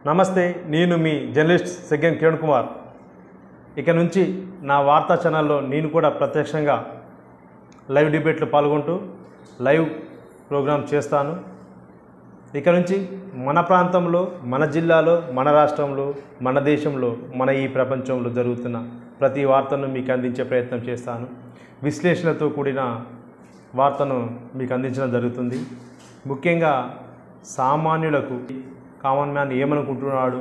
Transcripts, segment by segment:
నమస్తే, నేను మీ జర్నలిస్ట్ సెగ్గం కిరణ్ కుమార్. ఇక నుంచి నా వార్తా ఛానల్లో నేను కూడా ప్రత్యక్షంగా లైవ్ డిబేట్లో పాల్గొంటూ లైవ్ ప్రోగ్రామ్ చేస్తాను. ఇక నుంచి మన ప్రాంతంలో, మన జిల్లాలో, మన రాష్ట్రంలో, మన దేశంలో, మన ఈ ప్రపంచంలో జరుగుతున్న ప్రతి వార్తను మీకు అందించే ప్రయత్నం చేస్తాను. విశ్లేషణతో కూడిన వార్తను మీకు అందించడం జరుగుతుంది. ముఖ్యంగా సామాన్యులకు కామన్ మ్యాన్ ఏమనుకుంటున్నాడు,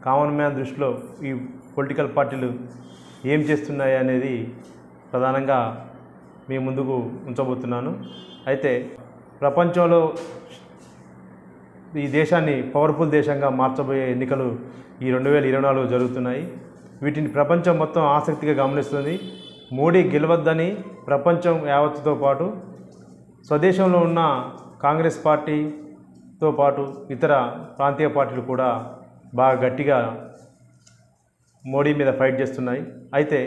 కామన్ మ్యాన్ దృష్టిలో ఈ పొలిటికల్ పార్టీలు ఏం చేస్తున్నాయి అనేది ప్రధానంగా మీ ముందుకు ఉంచబోతున్నాను. అయితే ప్రపంచంలో ఈ దేశాన్ని పవర్ఫుల్ దేశంగా మార్చబోయే ఎన్నికలు ఈ 2024 జరుగుతున్నాయి. వీటిని ప్రపంచం మొత్తం ఆసక్తిగా గమనిస్తుంది. మోడీ గెలవద్దని ప్రపంచం యావత్తుతో పాటు స్వదేశంలో ఉన్న కాంగ్రెస్ పార్టీతో పాటు ఇతర ప్రాంతీయ పార్టీలు కూడా బాగా గట్టిగా మోడీ మీద ఫైట్ చేస్తున్నాయి. అయితే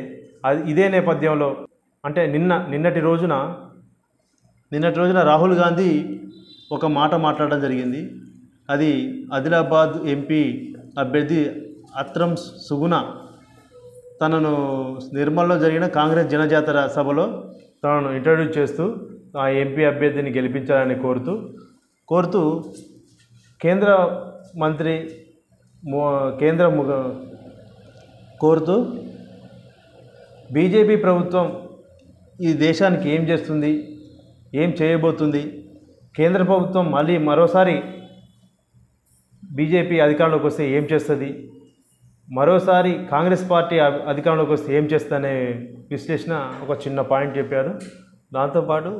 ఇదే నేపథ్యంలో అంటే నిన్నటి రోజున రాహుల్ గాంధీ ఒక మాట మాట్లాడడం జరిగింది. అది ఆదిలాబాద్ ఎంపీ అభ్యర్థి అత్రం సుగుణ తనను నిర్మల్లో జరిగిన కాంగ్రెస్ జనజాతర సభలో తనను ఇంట్రడ్యూస్ చేస్తూ ఆ ఎంపీ అభ్యర్థిని గెలిపించాలని కోరుతూ కేంద్ర మంత్రి కోరుతూ బీజేపీ ప్రభుత్వం ఈ దేశానికి ఏం చేస్తుంది, ఏం చేయబోతుంది, కేంద్ర ప్రభుత్వం మరోసారి బీజేపీ అధికారంలోకి వస్తే ఏం చేస్తుంది, మరోసారి కాంగ్రెస్ పార్టీ అధికారంలోకి వస్తే ఏం చేస్తుందనే విశ్లేషణ ఒక చిన్న పాయింట్ చెప్పారు. దాంతోపాటు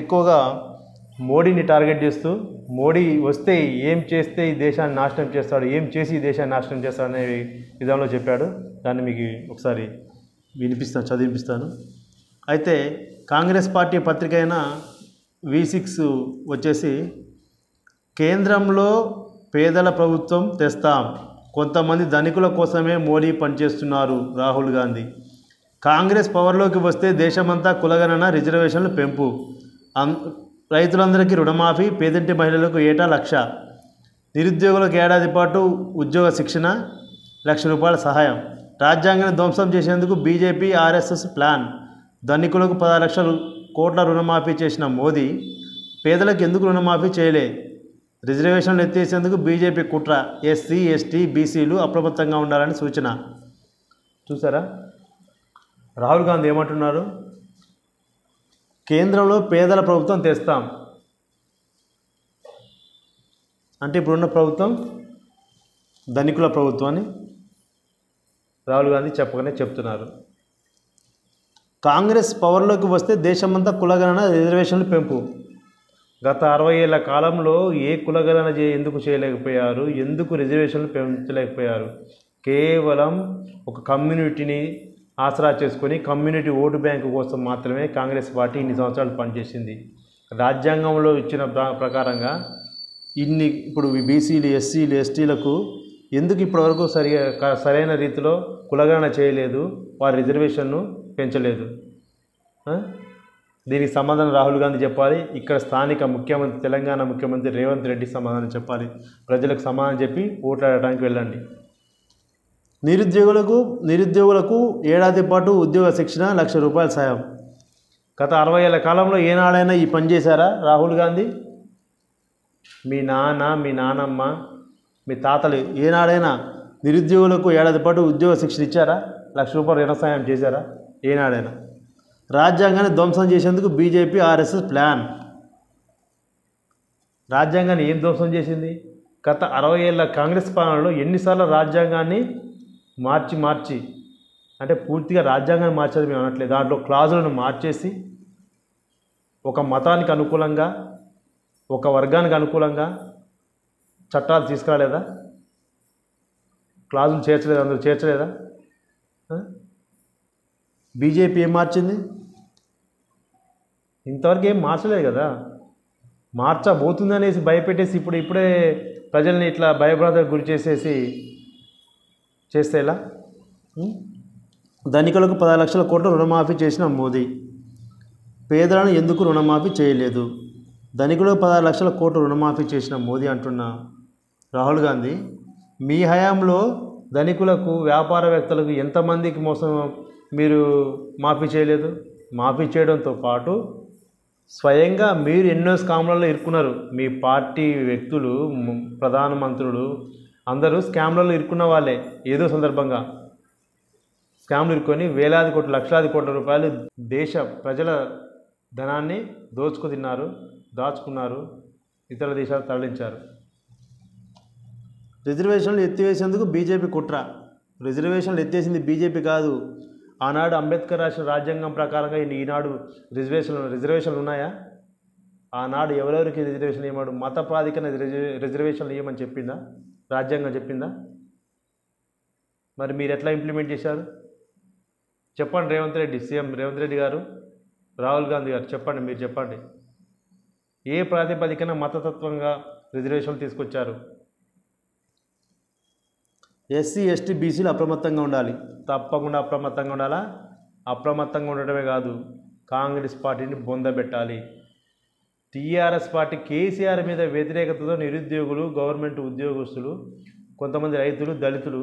ఎక్కువగా మోడీని టార్గెట్ చేస్తూ మోడీ వస్తే ఏం చేస్తే ఈ దేశాన్ని నాశనం చేస్తాడు, ఏం చేసి ఈ దేశాన్ని నాశనం చేస్తాడు అనే విధంలో చెప్పాడు. దాన్ని మీకు ఒకసారి చదివిపిస్తాను. అయితే కాంగ్రెస్ పార్టీ పత్రిక అయిన V6 వచ్చేసి, కేంద్రంలో పేదల ప్రభుత్వం తెస్తాం, కొంతమంది ధనికుల కోసమే మోడీ పనిచేస్తున్నారు రాహుల్ గాంధీ, కాంగ్రెస్ పవర్లోకి వస్తే దేశమంతా కులగణన, రిజర్వేషన్లు పెంపు, రైతులందరికీ రుణమాఫీ, పేదింటి మహిళలకు ఏటా 1,00,000, నిరుద్యోగులకు ఏడాది పాటు ఉద్యోగ శిక్షణ, ₹1,00,000 సహాయం, రాజ్యాంగాన్ని ధ్వంసం చేసేందుకు బీజేపీ RSS ప్లాన్, ధనికులకు 16 లక్షల కోట్ల రుణమాఫీ చేసిన మోదీ పేదలకు ఎందుకు రుణమాఫీ చేయలే, రిజర్వేషన్లు ఎత్తేసేందుకు బీజేపీ కుట్ర, SC, ST, BCలు అప్రమత్తంగా ఉండాలని సూచన. చూసారా రాహుల్ గాంధీ ఏమంటున్నారు? కేంద్రంలో పేదల ప్రభుత్వం తెస్తాం అంటే ఇప్పుడున్న ప్రభుత్వం ధనికుల ప్రభుత్వం అని రాహుల్ గాంధీ చెప్తున్నారు. కాంగ్రెస్ పవర్లోకి వస్తే దేశమంతా కులగణన, రిజర్వేషన్లు పెంపు. గత 60 ఏళ్ల కాలంలో ఏ కులగణన ఎందుకు చేయలేకపోయారు, ఎందుకు రిజర్వేషన్లు పెంచలేకపోయారు? కేవలం ఒక కమ్యూనిటీని ఆసరా చేసుకొని కమ్యూనిటీ ఓటు బ్యాంకు కోసం మాత్రమే కాంగ్రెస్ పార్టీ ఇన్ని సంవత్సరాలు పనిచేసింది. రాజ్యాంగంలో ఇచ్చిన ప్రకారంగా ఇప్పుడు బీసీలు, SCలు, STలకు ఎందుకు ఇప్పటివరకు సరైన రీతిలో కులగణన చేయలేదు, వారి రిజర్వేషన్ను పెంచలేదు? దీనికి సమాధానం రాహుల్ గాంధీ చెప్పాలి. ఇక్కడ స్థానిక ముఖ్యమంత్రి, తెలంగాణ ముఖ్యమంత్రి రేవంత్ రెడ్డి సమాధానం చెప్పాలి. ప్రజలకు సమాధానం చెప్పి ఓట్లాడటానికి వెళ్ళండి. నిరుద్యోగులకు ఏడాది పాటు ఉద్యోగ శిక్షణ, ₹1,00,000 సాయం. గత 60 ఏళ్ల కాలంలో ఏనాడైనా ఈ పని చేశారా రాహుల్ గాంధీ? మీ నాన్న, మీ నానమ్మ, మీ తాతలు ఏనాడైనా నిరుద్యోగులకు ఏడాది పాటు ఉద్యోగ శిక్షణ ఇచ్చారా? ₹1,00,000 రుణ సాయం చేశారా ఏనాడైనా? రాజ్యాంగాన్ని ధ్వంసం చేసేందుకు బీజేపీ RSS ప్లాన్. రాజ్యాంగాన్ని ఏం ధ్వంసం చేసింది? గత 60 ఏళ్ల కాంగ్రెస్ పాలనలో ఎన్నిసార్లు రాజ్యాంగాన్ని మార్చి అంటే పూర్తిగా రాజ్యాంగాన్ని మార్చేది మేము అనట్లేదు, దాంట్లో క్లాజులను మార్చేసి ఒక మతానికి అనుకూలంగా, ఒక వర్గానికి అనుకూలంగా చట్టాలు తీసుకురాలేదా? క్లాజులు చేర్చలేదా? అందరూ చేర్చలేదా? బీజేపీ ఏం మార్చింది? ఇంతవరకు ఏం మార్చలేదు కదా. మార్చబోతుందనేసి భయపెట్టేసి ఇప్పుడే ప్రజల్ని ఇట్లా భయభ్రాంతకు గురి చేస్తే ఎలా? ధనికులకు 16 లక్షల కోట్ల రుణమాఫీ చేసిన మోదీ పేదలను ఎందుకు రుణమాఫీ చేయలేదు? ధనికులకు 16 లక్షల కోట్ల రుణమాఫీ చేసిన మోదీ అంటున్న రాహుల్ గాంధీ, మీ హయాంలో ధనికులకు వ్యాపారవేత్తలకు ఎంతమందికి మోసం మీరు మాఫీ చేయలేదు? మాఫీ చేయడంతో పాటు స్వయంగా మీరు ఎన్నో స్కామ్లలో ఇరుక్కున్నారు. మీ పార్టీ వ్యక్తులు, ప్రధానమంత్రులు అందరూ స్కామ్లలో ఇరుక్కున్న వాళ్ళే. ఏదో సందర్భంగా స్కామ్లు ఇరుక్కొని వేలాది కోట్లు, లక్షలాది కోట్ల రూపాయలు దేశ ప్రజల ధనాన్ని తిన్నారు, దాచుకున్నారు, ఇతర దేశాలు తరలించారు. రిజర్వేషన్లు ఎత్తివేసేందుకు బీజేపీ కుట్ర. రిజర్వేషన్లు ఎత్తేసింది బీజేపీ కాదు. ఆనాడు అంబేద్కర్ రాసిన రాజ్యాంగం ప్రకారంగా ఈనాడు రిజర్వేషన్లు ఉన్నాయా? ఆనాడు ఎవరెవరికి రిజర్వేషన్ ఇవ్వడు? మత ప్రాధికరణ రిజర్వేషన్లు ఇవ్వమని చెప్పిందా? రాజ్యాంగం చెప్పిందా? మరి మీరు ఎట్లా ఇంప్లిమెంట్ చేశారు? చెప్పండి రేవంత్ రెడ్డి, సీఎం రేవంత్ రెడ్డి గారు, రాహుల్ గాంధీ గారు చెప్పండి, మీరు చెప్పండి. ఏ ప్రాతిపదికన మతతత్వంగా రిజర్వేషన్లు తీసుకొచ్చారు? ఎస్సీ, ఎస్టీ, బీసీలు అప్రమత్తంగా ఉండాలి. తప్పకుండా అప్రమత్తంగా ఉండాలా? అప్రమత్తంగా ఉండటమే కాదు, కాంగ్రెస్ పార్టీని బొందబెట్టాలి. టీఆర్ఎస్ పార్టీ కేసీఆర్ మీద వ్యతిరేకతతో నిరుద్యోగులు, గవర్నమెంట్ ఉద్యోగస్తులు, కొంతమంది రైతులు, దళితులు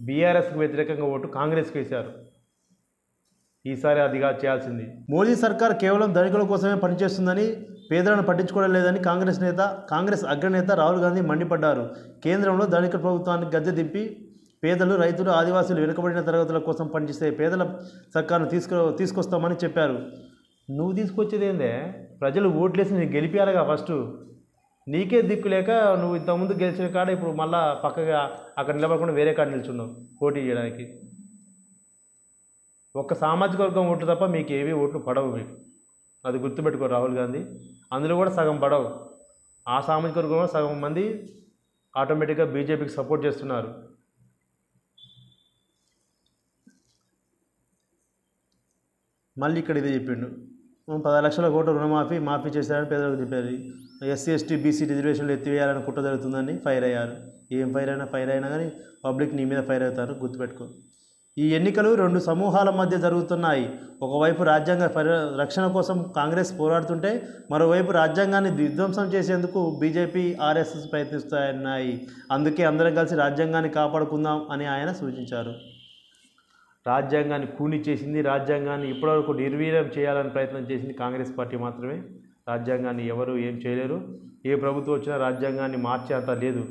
బీఆర్ఎస్కి వ్యతిరేకంగా ఓటు కాంగ్రెస్కి వేశారు. ఈసారి అదిగా చేయాల్సింది. మోదీ సర్కార్ కేవలం ధనికుల కోసమే పనిచేస్తుందని, పేదలను పట్టించుకోవడం లేదని కాంగ్రెస్ అగ్రనేత రాహుల్ గాంధీ మండిపడ్డారు. కేంద్రంలో ధనిక ప్రభుత్వాన్ని గద్దె దింపి పేదలు, రైతులు, ఆదివాసులు, వెనుకబడిన తరగతుల కోసం పనిచేసే పేదల సర్కారును తీసుకొస్తామని చెప్పారు. నువ్వు తీసుకొచ్చేది ఏందే? ప్రజలు ఓట్లేసి నీకు గెలిపించాలిగా. ఫస్ట్ నీకే దిక్కు లేక నువ్వు ఇంతకుముందు గెలిచిన కాడ ఇప్పుడు మళ్ళీ పక్కగా అక్కడ నిలబడకుండా వేరే కాడ నిల్చున్నావు పోటీ చేయడానికి. ఒక్క సామాజిక వర్గం ఓట్లు తప్ప మీకు ఏవి ఓట్లు పడవు. మీకు అది గుర్తుపెట్టుకో రాహుల్ గాంధీ. అందులో కూడా సగం పడవు. ఆ సామాజిక వర్గంలో సగం మంది ఆటోమేటిక్గా బీజేపీకి సపోర్ట్ చేస్తున్నారు. మళ్ళీ ఇక్కడ ఇదే చెప్పిండు. 10 లక్షల కోట్ల రుణమాఫీ మాఫీ చేశారని పేదలకు చెప్పారు. ఎస్సీ, ఎస్టీ, బీసీ రిజర్వేషన్లు ఎత్తివేయాలని కుట్ర జరుగుతుందని ఫైర్ అయ్యారు. ఏం ఫైర్ అయినా కానీ పబ్లిక్ నీ మీద ఫైర్ అవుతారు, గుర్తుపెట్టుకో. ఈ ఎన్నికలు 2 సమూహాల మధ్య జరుగుతున్నాయి. ఒకవైపు రాజ్యాంగ రక్షణ కోసం కాంగ్రెస్ పోరాడుతుంటే, మరోవైపు రాజ్యాంగాన్ని విధ్వంసం చేసేందుకు బీజేపీ, ఆర్ఎస్ఎస్ ప్రయత్నిస్తున్నాయి. అందుకే అందరం కలిసి రాజ్యాంగాన్ని కాపాడుకుందాం అని ఆయన సూచించారు. రాజ్యాంగాన్ని కూని చేసింది, రాజ్యాంగాన్ని ఇప్పటివరకు నిర్వీర్యం చేయాలని ప్రయత్నం చేసింది కాంగ్రెస్ పార్టీ మాత్రమే. రాజ్యాంగాన్ని ఎవరు ఏం చేయలేరు. ఏ ప్రభుత్వం వచ్చినా రాజ్యాంగాన్ని మార్చే అంత లేదు.